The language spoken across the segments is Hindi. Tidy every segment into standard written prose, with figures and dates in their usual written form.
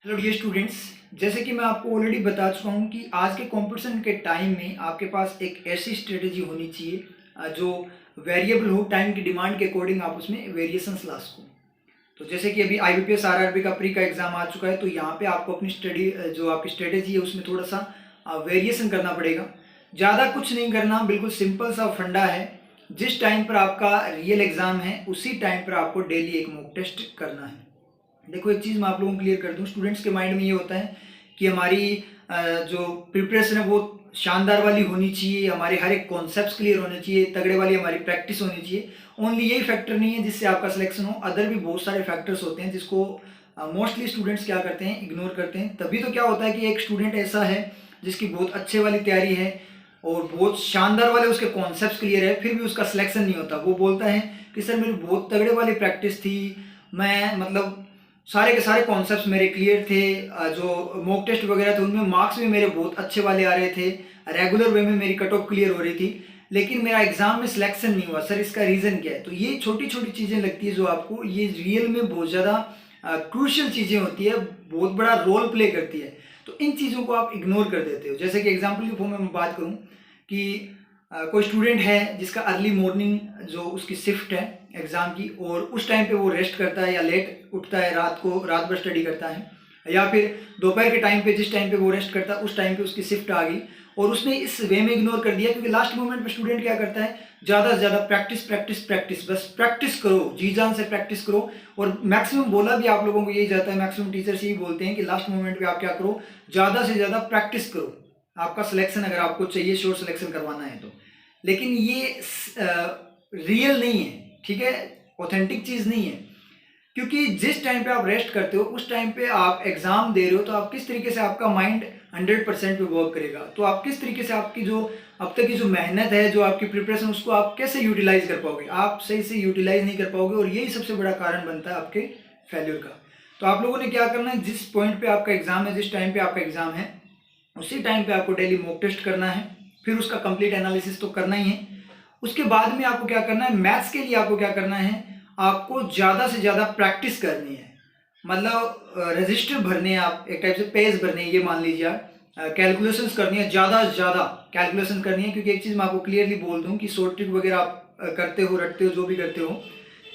हेलो डियर स्टूडेंट्स, जैसे कि मैं आपको ऑलरेडी बता चुका हूँ कि आज के कंपटीशन के टाइम में आपके पास एक ऐसी स्ट्रेटेजी होनी चाहिए जो वेरिएबल हो, टाइम की डिमांड के अकॉर्डिंग आप उसमें वेरिएशंस ला सको। तो जैसे कि अभी आईबीपीएस आरआरबी का प्री का एग्जाम आ चुका है, तो यहाँ पे आपको अपनी स्टडी जो आपकी स्ट्रेटेजी है उसमें थोड़ा सा वेरिएशन करना पड़ेगा। ज़्यादा कुछ नहीं करना, बिल्कुल सिंपल सा फंडा है। जिस टाइम पर आपका रियल एग्जाम है उसी टाइम पर आपको डेली एक मॉक टेस्ट करना है। देखो, एक चीज़ मैं आप लोगों को क्लियर कर दूं, स्टूडेंट्स के माइंड में ये होता है कि हमारी जो प्रिपरेशन है वो शानदार वाली होनी चाहिए, हमारे हर एक कॉन्सेप्ट क्लियर होने चाहिए, तगड़े वाली हमारी प्रैक्टिस होनी चाहिए। ओनली यही फैक्टर नहीं है जिससे आपका सिलेक्शन हो, अदर भी बहुत सारे फैक्टर्स होते हैं जिसको मोस्टली स्टूडेंट्स क्या करते हैं, इग्नोर करते हैं। तभी तो क्या होता है कि एक स्टूडेंट ऐसा है जिसकी बहुत अच्छे वाली तैयारी है और बहुत शानदार वाले उसके कॉन्सेप्ट क्लियर है, फिर भी उसका सिलेक्शन नहीं होता। वो बोलता है कि सर मेरी बहुत तगड़े वाली प्रैक्टिस थी, मैं मतलब सारे के सारे कॉन्सेप्ट्स मेरे क्लियर थे, जो मॉक टेस्ट वगैरह थे उनमें मार्क्स भी मेरे बहुत अच्छे वाले आ रहे थे, रेगुलर वे में मेरी कट ऑफ क्लियर हो रही थी, लेकिन मेरा एग्जाम में सिलेक्शन नहीं हुआ। सर इसका रीज़न क्या है? तो ये छोटी छोटी चीज़ें लगती है जो आपको ये रियल में बहुत ज़्यादा क्रूशियल चीज़ें होती है, बहुत बड़ा रोल प्ले करती है। तो इन चीज़ों को आप इग्नोर कर देते हो। जैसे कि एग्जाम्पल के फॉर्म में मैं बात करूँ कि कोई स्टूडेंट है जिसका अर्ली मॉर्निंग जो उसकी शिफ्ट है एग्ज़ाम की, और उस टाइम पे वो रेस्ट करता है या लेट उठता है, रात भर स्टडी करता है, या फिर दोपहर के टाइम पे जिस टाइम पे वो रेस्ट करता है उस टाइम पे उसकी शिफ्ट आ गई और उसने इस वे में इग्नोर कर दिया। क्योंकि लास्ट मोमेंट पे स्टूडेंट क्या करता है, ज़्यादा से ज़्यादा प्रैक्टिस प्रैक्टिस प्रैक्टिस, बस प्रैक्टिस करो, जी जान से प्रैक्टिस करो। और मैक्सिमम बोला भी आप लोगों को यही जाता है, मैक्सिमम टीचर्स यही बोलते हैं कि लास्ट मोमेंट पे आप क्या करो, ज़्यादा से ज़्यादा प्रैक्टिस करो आपका सिलेक्शन अगर आपको चाहिए, श्योर सिलेक्शन करवाना है तो। लेकिन ये रियल नहीं है, ठीक है, ऑथेंटिक चीज़ नहीं है। क्योंकि जिस टाइम पे आप रेस्ट करते हो उस टाइम पे आप एग्जाम दे रहे हो, तो आप किस तरीके से आपका माइंड 100% पे वर्क करेगा, तो आप किस तरीके से आपकी जो अब तक की जो मेहनत है, जो आपकी प्रिपरेशन, उसको आप कैसे यूटिलाइज कर पाओगे? आप सही से यूटिलाइज नहीं कर पाओगे और यही सबसे बड़ा कारण बनता है आपके फेल्यूर का। तो आप लोगों ने क्या करना है, जिस पॉइंट पे आपका एग्जाम है, जिस टाइम पे आपका एग्जाम है उसी टाइम पे आपको डेली मॉक टेस्ट करना है, फिर उसका कंप्लीट एनालिसिस तो करना ही है। उसके बाद में आपको क्या करना है, मैथ्स के लिए आपको क्या करना है, आपको ज़्यादा से ज़्यादा प्रैक्टिस करनी है। मतलब रजिस्टर भरने हैं, आप एक टाइप से पेज भरने हैं, ये मान लीजिए आप कैलकुलेशंस करनी है, ज़्यादा से ज़्यादा कैलकुलेशन करनी है। क्योंकि एक चीज़ मैं आपको क्लियरली बोल दूं कि शॉर्ट ट्रिक वगैरह आप करते हो, रटते हो, जो भी करते हो,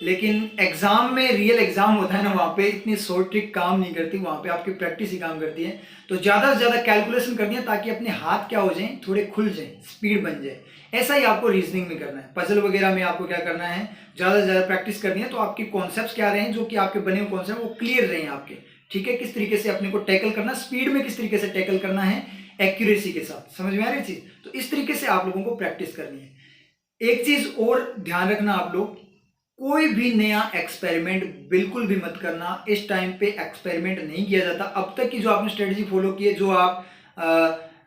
लेकिन एग्जाम में, रियल एग्जाम होता है ना, वहाँ पे इतनी शॉर्ट ट्रिक काम नहीं करती, वहाँ पे आपकी प्रैक्टिस ही काम करती है। तो ज़्यादा से ज़्यादा कैलकुलेशन करनी है ताकि अपने हाथ क्या हो जाए, थोड़े खुल जाए, स्पीड बन जाए। ऐसा ही आपको रीजनिंग में करना है, पजल वगैरह में आपको क्या करना है, ज़्यादा से ज़्यादा प्रैक्टिस करनी है। तो आपके कॉन्सेप्ट्स क्या रहे हैं, जो कि आपके बने हुए कॉन्सेप्ट वो क्लियर रहे हैं आपके, ठीक है। किस तरीके से अपने को टैकल करना, स्पीड में किस तरीके से टैकल करना है, एक्यूरेसी के साथ, समझ में आ रही चीज़? तो इस तरीके से आप लोगों को प्रैक्टिस करनी है। एक चीज़ और ध्यान रखना आप लोग, कोई भी नया एक्सपेरिमेंट बिल्कुल भी मत करना। इस टाइम पे एक्सपेरिमेंट नहीं किया जाता। अब तक की जो आपने स्ट्रेटजी फॉलो की है,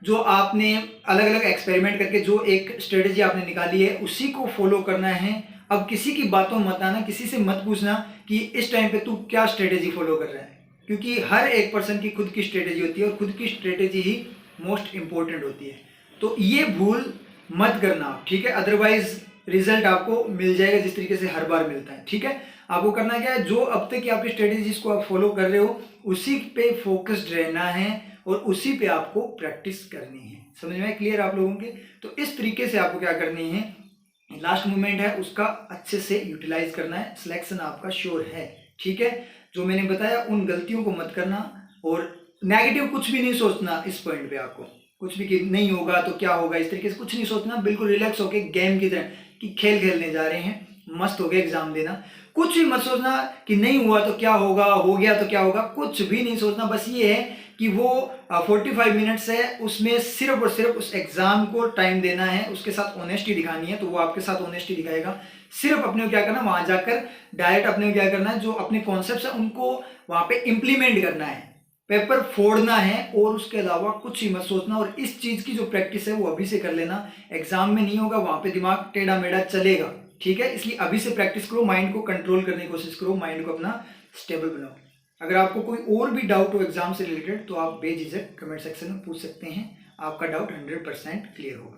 जो आपने अलग अलग एक्सपेरिमेंट करके जो एक स्ट्रेटजी आपने निकाली है उसी को फॉलो करना है। अब किसी की बातों मत आना, किसी से मत पूछना कि इस टाइम पे तू क्या स्ट्रेटजी फॉलो कर रहा है, क्योंकि हर एक पर्सन की खुद की स्ट्रेटजी होती है और खुद की स्ट्रेटजी ही मोस्ट इंपॉर्टेंट होती है। तो ये भूल मत करना आप, ठीक है। अदरवाइज रिजल्ट आपको मिल जाएगा जिस तरीके से हर बार मिलता है, ठीक है। आपको करना क्या है, जो अब तक की आपकी स्ट्रेटेजीज को आप फॉलो कर रहे हो उसी पे फोकस्ड रहना है और उसी पे आपको प्रैक्टिस करनी है। समझ में क्लियर आप लोगों के? तो इस तरीके से आपको क्या करनी है, लास्ट मोमेंट है उसका अच्छे से यूटिलाइज करना है, सिलेक्शन आपका श्योर है, ठीक है। जो मैंने बताया उन गलतियों को मत करना और नेगेटिव कुछ भी नहीं सोचना इस पॉइंट पे। आपको कुछ भी कि नहीं होगा तो क्या होगा, इस तरीके से कुछ नहीं सोचना, बिल्कुल रिलैक्स होके गेम की तरह कि खेल खेलने जा रहे हैं, मस्त हो गया एग्जाम देना। कुछ भी मत सोचना कि नहीं हुआ तो क्या होगा, हो गया तो क्या होगा, कुछ भी नहीं सोचना। बस ये है कि वो 45 मिनट्स है, उसमें सिर्फ और सिर्फ उस एग्जाम को टाइम देना है, उसके साथ ऑनेस्टी दिखानी है, तो वो आपके साथ ऑनेस्टी दिखाएगा। सिर्फ अपने को क्या करना, वहां जाकर डायरेक्ट अपने को क्या करना है, जो अपने कॉन्सेप्ट है उनको वहां पे इंप्लीमेंट करना है, पेपर फोड़ना है, और उसके अलावा कुछ ही मत सोचना। और इस चीज की जो प्रैक्टिस है वो अभी से कर लेना, एग्जाम में नहीं होगा, वहां पे दिमाग टेढ़ा मेढ़ा चलेगा, ठीक है। इसलिए अभी से प्रैक्टिस करो, माइंड को कंट्रोल करने की कोशिश करो, माइंड को अपना स्टेबल बनाओ। अगर आपको कोई और भी डाउट हो एग्जाम से रिलेटेड तो आप बेझिझक कमेंट सेक्शन में पूछ सकते हैं, आपका डाउट 100% क्लियर होगा।